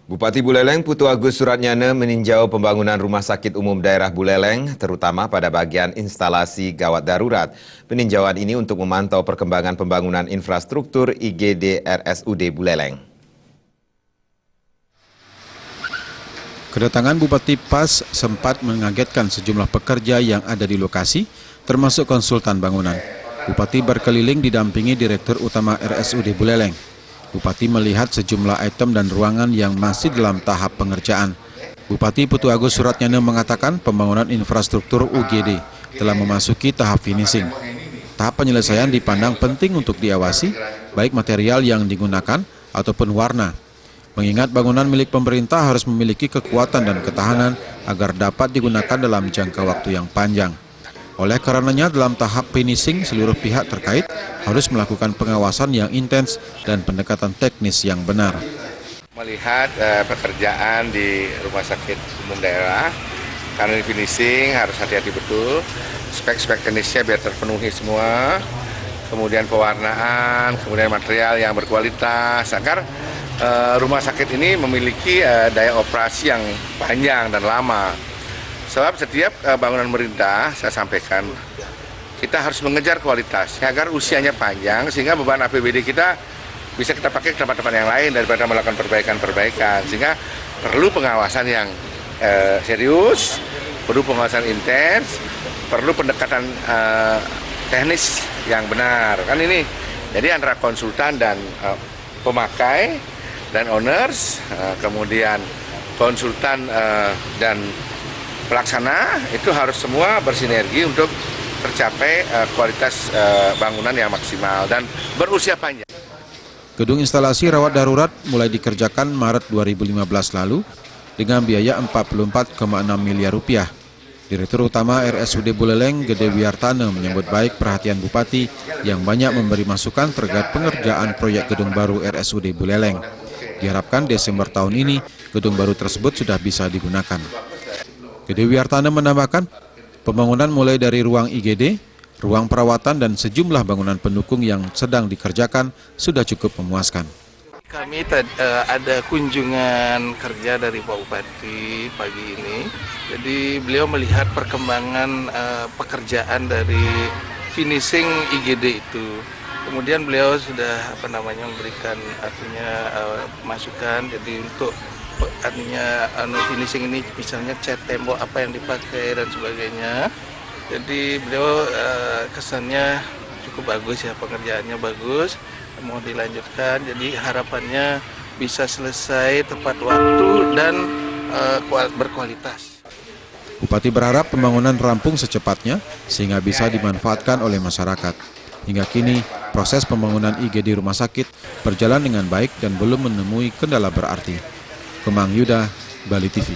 Bupati Buleleng Putu Agus Suratnyana meninjau pembangunan Rumah Sakit Umum Daerah Buleleng, terutama pada bagian instalasi gawat darurat. Peninjauan ini untuk memantau perkembangan pembangunan infrastruktur IGD RSUD Buleleng. Kedatangan Bupati PAS sempat mengagetkan sejumlah pekerja yang ada di lokasi, termasuk konsultan bangunan. Bupati berkeliling didampingi Direktur Utama RSUD Buleleng. Bupati melihat sejumlah item dan ruangan yang masih dalam tahap pengerjaan. Bupati Putu Agus Suratnyana mengatakan pembangunan infrastruktur UGD telah memasuki tahap finishing. Tahap penyelesaian dipandang penting untuk diawasi, baik material yang digunakan ataupun warna. Mengingat bangunan milik pemerintah harus memiliki kekuatan dan ketahanan agar dapat digunakan dalam jangka waktu yang panjang. Oleh karenanya dalam tahap finishing seluruh pihak terkait harus melakukan pengawasan yang intens dan pendekatan teknis yang benar. Melihat pekerjaan di Rumah Sakit Umum Daerah, karena di finishing harus hati-hati betul, spek-spek teknisnya biar terpenuhi semua, kemudian pewarnaan, kemudian material yang berkualitas, agar rumah sakit ini memiliki daya operasi yang panjang dan lama. Sebab setiap bangunan pemerintah, saya sampaikan, kita harus mengejar kualitasnya agar usianya panjang, sehingga beban APBD kita bisa kita pakai ke tempat-tempat yang lain daripada melakukan perbaikan-perbaikan. Sehingga perlu pengawasan yang serius, perlu pengawasan intens, perlu pendekatan teknis yang benar. Kan ini, jadi antara konsultan dan pemakai dan owners, kemudian konsultan dan pelaksana itu harus semua bersinergi untuk tercapai kualitas bangunan yang maksimal dan berusia panjang. Gedung instalasi rawat darurat mulai dikerjakan Maret 2015 lalu dengan biaya 44,6 miliar rupiah. Direktur Utama RSUD Buleleng Gede Wiartana menyambut baik perhatian Bupati yang banyak memberi masukan terkait pengerjaan proyek gedung baru RSUD Buleleng. Diharapkan Desember tahun ini gedung baru tersebut sudah bisa digunakan. Gede Wiartana menambahkan, pembangunan mulai dari ruang IGD, ruang perawatan dan sejumlah bangunan pendukung yang sedang dikerjakan sudah cukup memuaskan. Kami ada kunjungan kerja dari Pak Bupati pagi ini, jadi beliau melihat perkembangan pekerjaan dari finishing IGD itu. Kemudian beliau sudah memberikan masukan, jadi untuk finishing ini misalnya cat tembok apa yang dipakai dan sebagainya. Jadi beliau kesannya cukup bagus ya, pengerjaannya bagus, mau dilanjutkan. Jadi harapannya bisa selesai tepat waktu dan berkualitas. Bupati berharap pembangunan rampung secepatnya sehingga bisa dimanfaatkan oleh masyarakat. Hingga kini proses pembangunan IGD rumah sakit berjalan dengan baik dan belum menemui kendala berarti. Kemang Yuda, Bali TV.